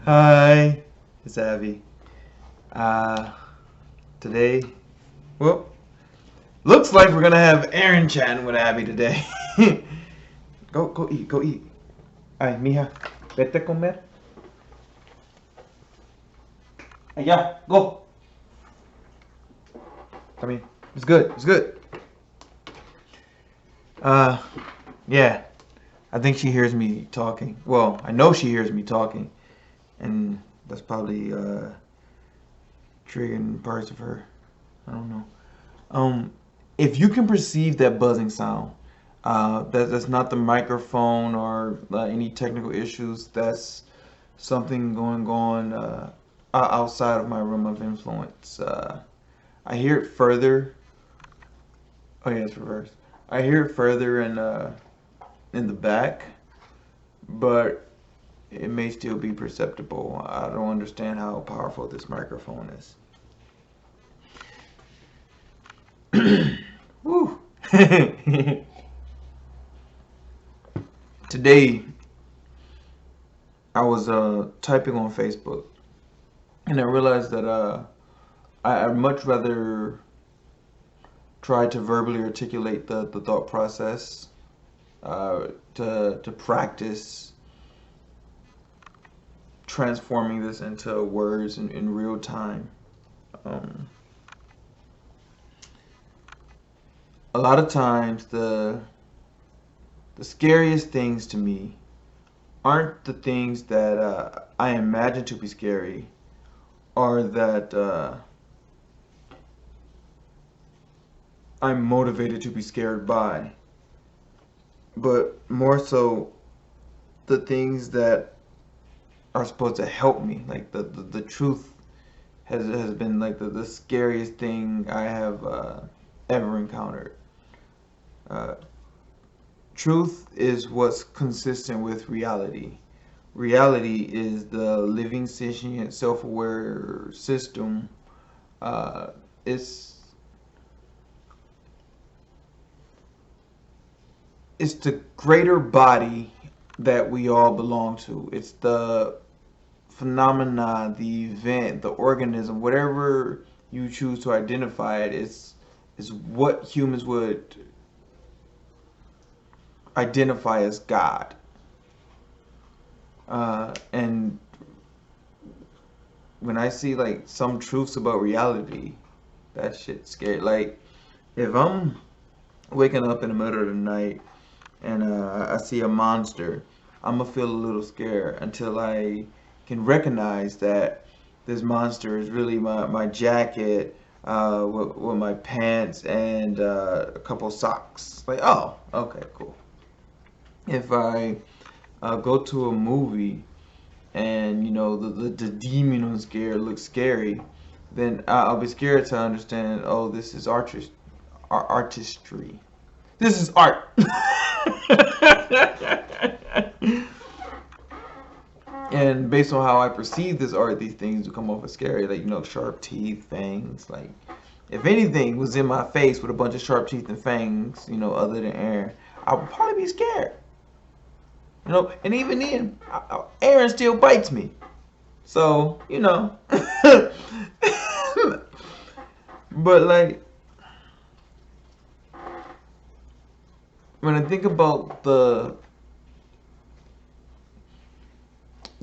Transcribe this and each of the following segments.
Hi, it's Abby. Uh, Today, well, looks like we're gonna have Aaron chatting with Abby today. Go eat, go eat. Ay, mija, vete a comer. Allá, go. I mean, it's good, it's good. Uh, yeah, I think she hears me talking. Well, I know she hears me talking, and that's probably triggering parts of her. I don't know. Um, if you can perceive that buzzing sound, that's not the microphone or any technical issues. That's something going on outside of my realm of influence. I hear it further. Oh yeah, it's reversed. I hear it further in the back, but it may still be perceptible. I don't understand how powerful this microphone is. Woo. Today, I was typing on Facebook, and I realized that I'd much rather try to verbally articulate the thought process, to practice transforming this into words in real time. Um, a lot of times, the scariest things to me aren't the things that I imagine to be scary, or that I'm motivated to be scared by, but more so the things that are supposed to help me. Like the truth has been like the scariest thing I have ever encountered. Uh, Truth is what's consistent with reality. Reality is the living, sentient, self-aware system. Uh, it's it's the greater body that we all belong to. It's the phenomena, the event, the organism, whatever you choose to identify it, is what humans would identify as God. And when I see like some truths about reality, that shit's scary. Like if I'm waking up in the middle of the night and I see a monster, I'm gonna feel a little scared until I can recognize that this monster is really my jacket, with my pants and a couple socks. Like, oh, okay, cool. If I go to a movie and the demon on scare looks scary, then I'll be scared to understand. Oh, this is artistry. This is art. And based on how I perceive this art, these things will come off as scary. Like, sharp teeth, fangs. Like, if anything was in my face with a bunch of sharp teeth and fangs, other than Aaron, I would probably be scared. And even then, Aaron still bites me. So, but like, when I think about the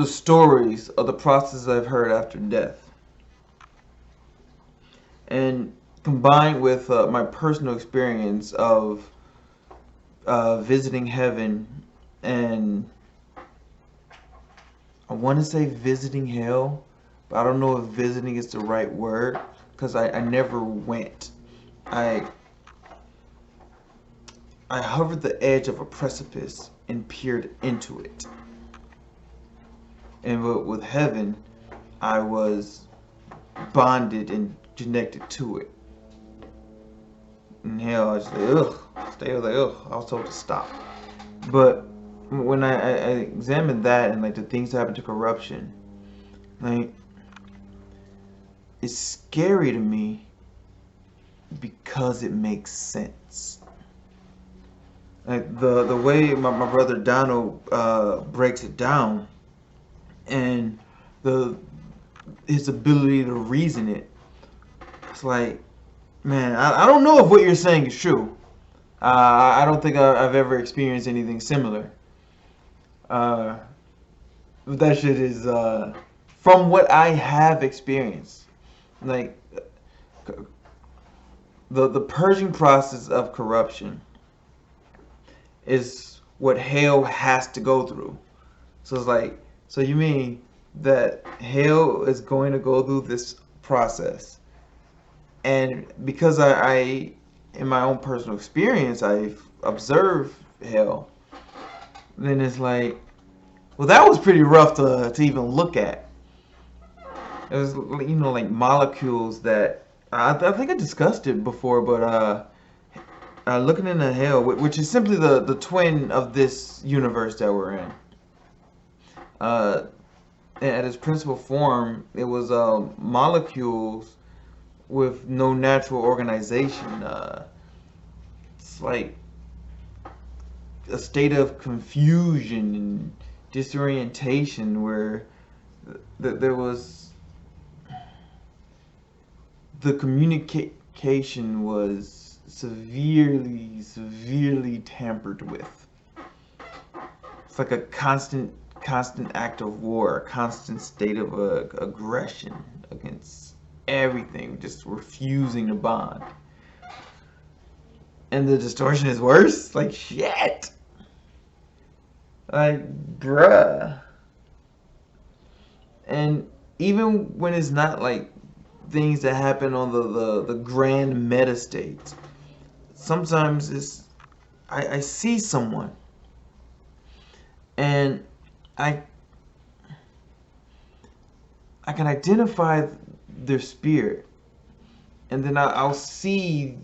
stories of the process I've heard after death, and combined with my personal experience of visiting heaven, and I want to say visiting hell, but I don't know if visiting is the right word because I never went. I I hovered the edge of a precipice and peered into it. And with heaven, I was bonded and connected to it. And hell, I was like, ugh. Stay, I was like, ugh. I was told to stop. But when I examined that and like the things that happen to corruption, like it's scary to me because it makes sense. Like the way my brother Donald breaks it down, and the his ability to reason it. It's like, man, I don't know if what you're saying is true. I don't think I've ever experienced anything similar. Uh, but that shit is from what I have experienced. Like the purging process of corruption is what hell has to go through. So it's like, so you mean that hell is going to go through this process? And because I in my own personal experience, I've observed hell, then it's like, well, that was pretty rough to even look at. It was, like molecules that, I think I discussed it before, but looking into hell, which is simply the twin of this universe that we're in. At its principal form, it was molecules with no natural organization. It's like a state of confusion and disorientation where there was the communication was severely tampered with. It's like a constant act of war, a constant state of aggression against everything, just refusing to bond. And the distortion is worse? Like, shit! Like, bruh. And even when it's not like things that happen on the grand meta states, sometimes I see someone and I can identify their spirit, and then I'll see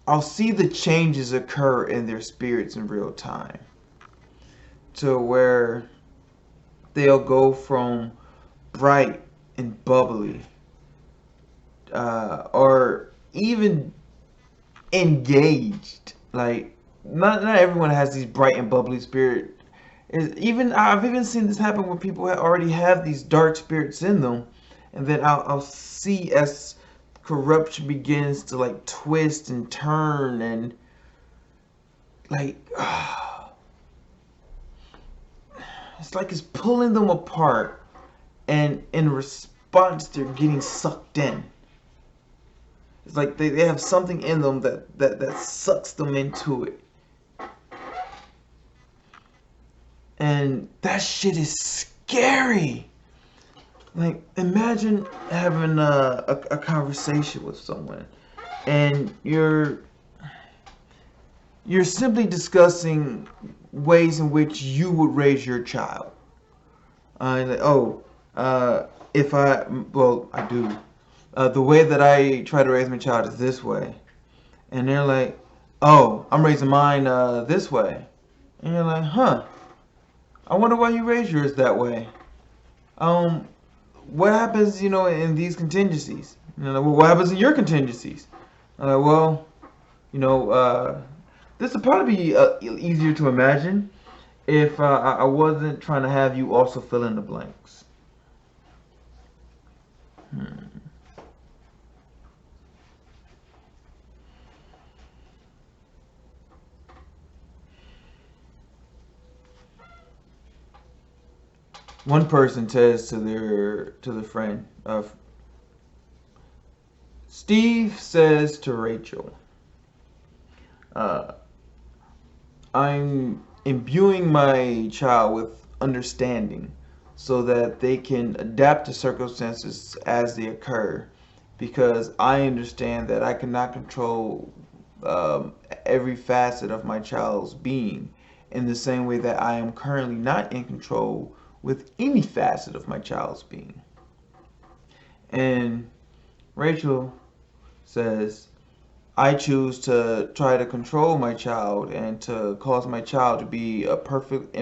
the changes occur in their spirits in real time, to where they'll go from bright and bubbly, or even engaged. Like, not everyone has these bright and bubbly spirit. I've even seen this happen where people already have these dark spirits in them, and then I'll see as corruption begins to like twist and turn, and like it's like it's pulling them apart, and in response they're getting sucked in. It's like they have something in them that sucks them into it. And that shit is scary. Like, imagine having a conversation with someone, and you're simply discussing ways in which you would raise your child. Like, I do. The way that I try to raise my child is this way. And they're like, oh, I'm raising mine this way. And you're like, huh, I wonder why you raise yours that way. What happens, in these contingencies? Well, what happens in your contingencies? This would probably be easier to imagine if I wasn't trying to have you also fill in the blanks. One person says to the friend, Steve says to Rachel, I'm imbuing my child with understanding so that they can adapt to circumstances as they occur, because I understand that I cannot control every facet of my child's being in the same way that I am currently not in control with any facet of my child's being. And Rachel says, I choose to try to control my child and to cause my child to be a perfect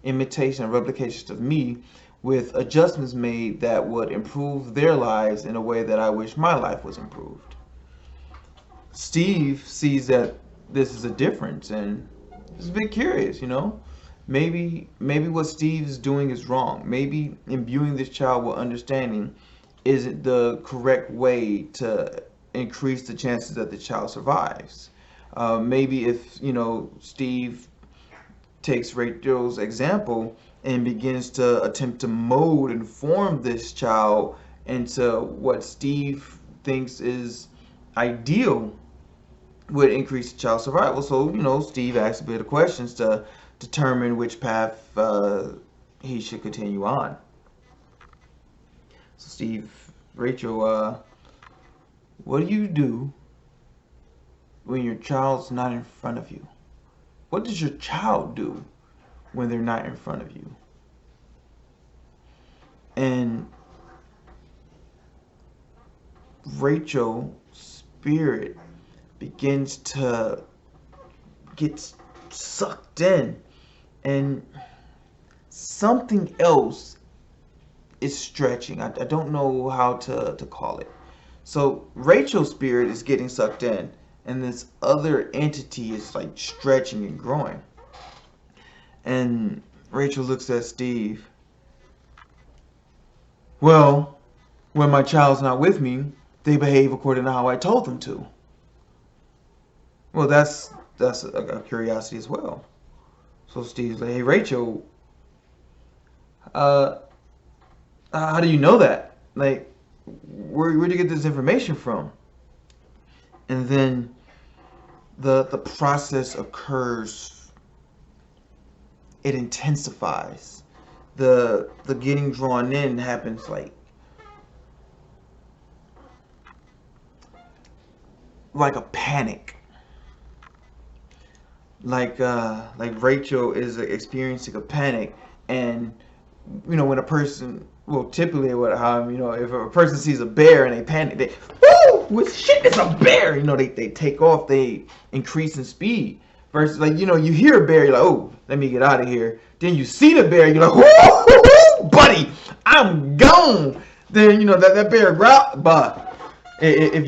imitation and replication of me, with adjustments made that would improve their lives in a way that I wish my life was improved. Steve sees that this is a difference, and Just a bit curious, you know. Maybe what Steve is doing is wrong. Maybe imbuing this child with understanding isn't the correct way to increase the chances that the child survives. Maybe if Steve takes Rachel's example and begins to attempt to mold and form this child into what Steve thinks is ideal, would increase the child's survival. So, Steve asks a bit of questions to determine which path he should continue on. So, Rachel, what do you do when your child's not in front of you? What does your child do when they're not in front of you? And Rachel's spirit begins to get sucked in, and something else is stretching. I don't know how to call it. So Rachel's spirit is getting sucked in, and this other entity is like stretching and growing. And Rachel looks at Steve. Well, when my child's not with me, they behave according to how I told them to. Well, that's a curiosity as well. So Steve's like, hey, Rachel, how do you know that? Like, where'd you get this information from? And then the process occurs. It intensifies. The getting drawn in happens like a panic. Like Rachel is experiencing a panic, and when a person, well, typically if a person sees a bear and they panic, they, woo, shit, it's a bear. They take off, they increase in speed. Versus you hear a bear, you're like, oh, let me get out of here. Then you see the bear, you're like, woo, buddy, I'm gone. Then that bear growl. But if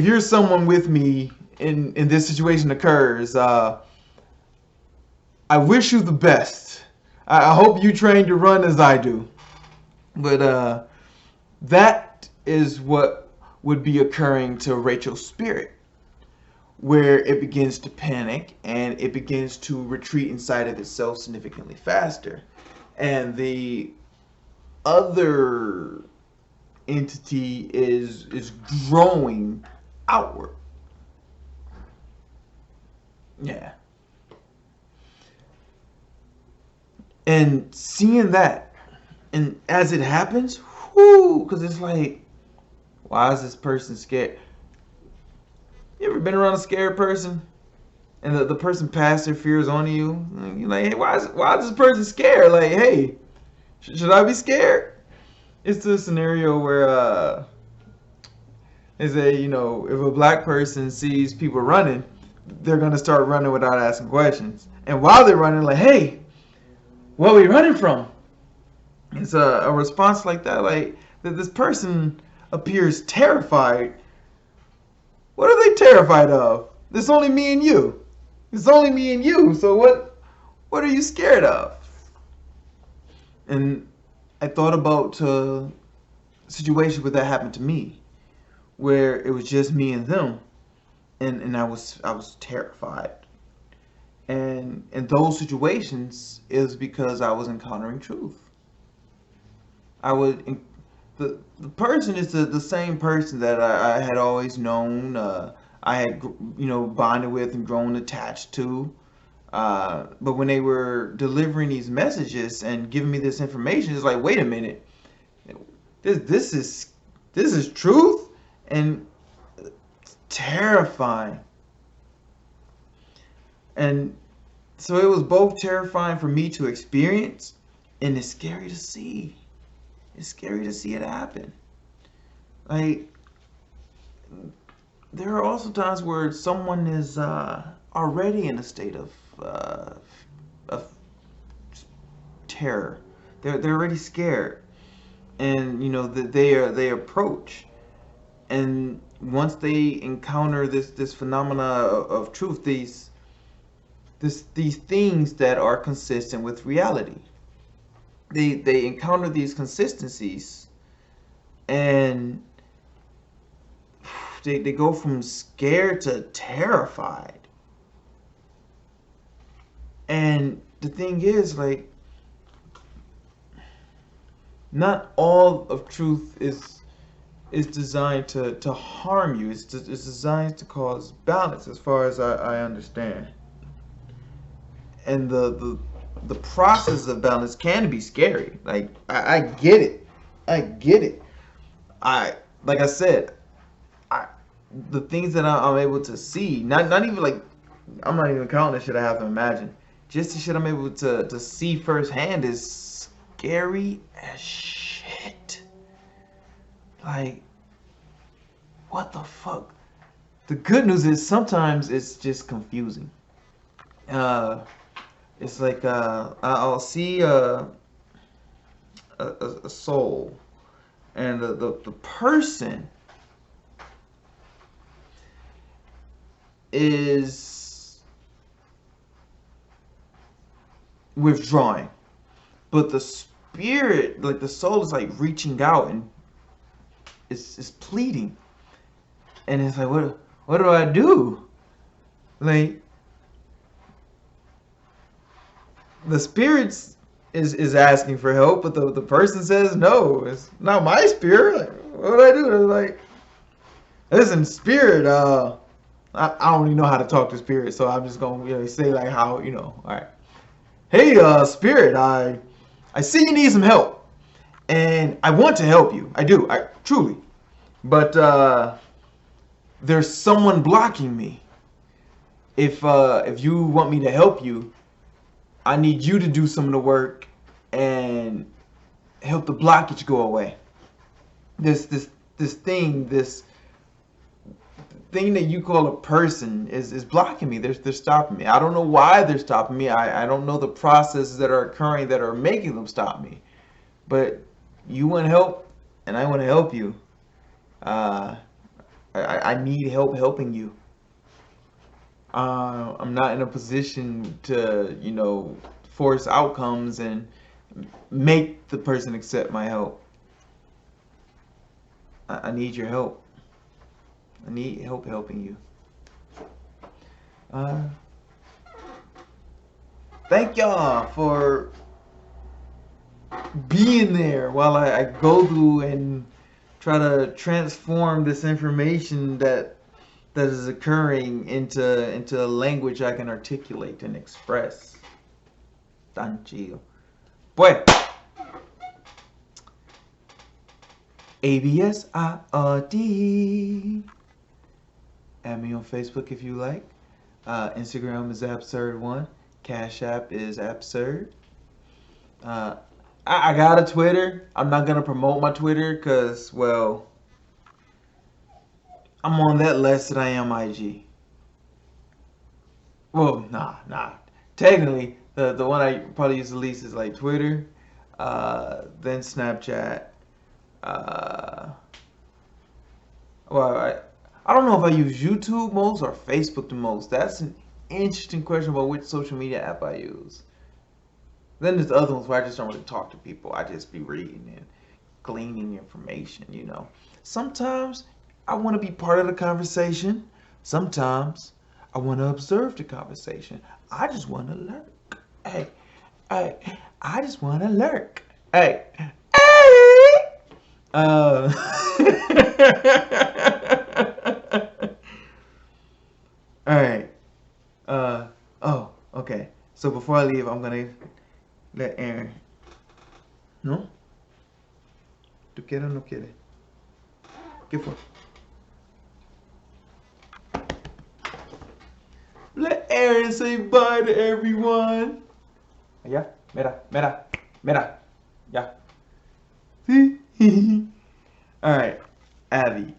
you're someone with me in this situation occurs, I wish you the best. I hope you train to run as I do. But that is what would be occurring to Rachel's spirit, where it begins to panic and it begins to retreat inside of itself significantly faster. And the other entity is growing outward. Yeah. And seeing that, and as it happens, because it's like, why is this person scared? You ever been around a scared person? And the person passed their fears on to you? You're like, hey, why is this person scared? Like, hey, should I be scared? It's the scenario where they say, if a black person sees people running, they're going to start running without asking questions. And while they're running, like, hey, what are we running from? It's a response like that, like that this person appears terrified. What are they terrified of? There's only me and you. It's only me and you. So what are you scared of? And I thought about a situation where that happened to me, where it was just me and them, and I was terrified. And in those situations, it was because I was encountering truth. The person is the same person that I had always known. I had bonded with and grown attached to. But when they were delivering these messages and giving me this information, it's like, wait a minute, this is truth, and it's terrifying. And so it was both terrifying for me to experience, and it's scary to see. It's scary to see it happen. Like, there are also times where someone is already in a state of terror. They're already scared, and they approach, and once they encounter this phenomena of truth, these these things that are consistent with reality. They encounter these consistencies, and they go from scared to terrified. And the thing is, like, not all of truth is designed to harm you. It's designed to cause balance, as far as I understand. And the process of balance can be scary. Like, I get it. I get it. Like I said, the things that I'm able to see, not even like, I'm not even counting the shit I have to imagine. Just the shit I'm able to see firsthand is scary as shit. Like, what the fuck? The good news is sometimes it's just confusing. It's like I'll see a soul, and the person is withdrawing, but the spirit, like the soul, is like reaching out and it's pleading, and it's like, what do I do? Like, the spirits is asking for help, but the person says no. It's not my spirit. Like, what do I do? They're like, listen, spirit. I don't even know how to talk to spirit, so I'm just gonna say like how all right. Hey, spirit, I see you need some help, and I want to help you. I do, I truly, but there's someone blocking me. If you want me to help you, I need you to do some of the work and help the blockage go away. This thing that you call a person is blocking me. They're stopping me. I don't know why they're stopping me. I don't know the processes that are occurring that are making them stop me. But you want help, and I want to help you. I need help helping you. I'm not in a position to, force outcomes and make the person accept my help. I need your help. I need help helping you. Thank y'all for being there while I go through and try to transform this information that is occurring into a language I can articulate and express. Tan chido. Pues, ABSIRD. Add me on Facebook if you like. Instagram is Absird1. Cashapp is Absird. I got a Twitter. I'm not gonna promote my Twitter because, well, I'm on that less than I am IG. Well, nah. Technically, the one I probably use the least is like Twitter, then Snapchat. Well, I don't know if I use YouTube most or Facebook the most. That's an interesting question about which social media app I use. Then there's the other ones where I just don't really talk to people. I just be reading and gleaning information, Sometimes I want to be part of the conversation. Sometimes I want to observe the conversation. I just want to lurk. Hey, I just want to lurk. Hey. All right. Oh, okay. So before I leave, I'm gonna let Eren. No? ¿Tú quieres o no quieres? ¿Qué fue? Let Eren say bye to everyone. Ya, mira. Ya. All right, Abby.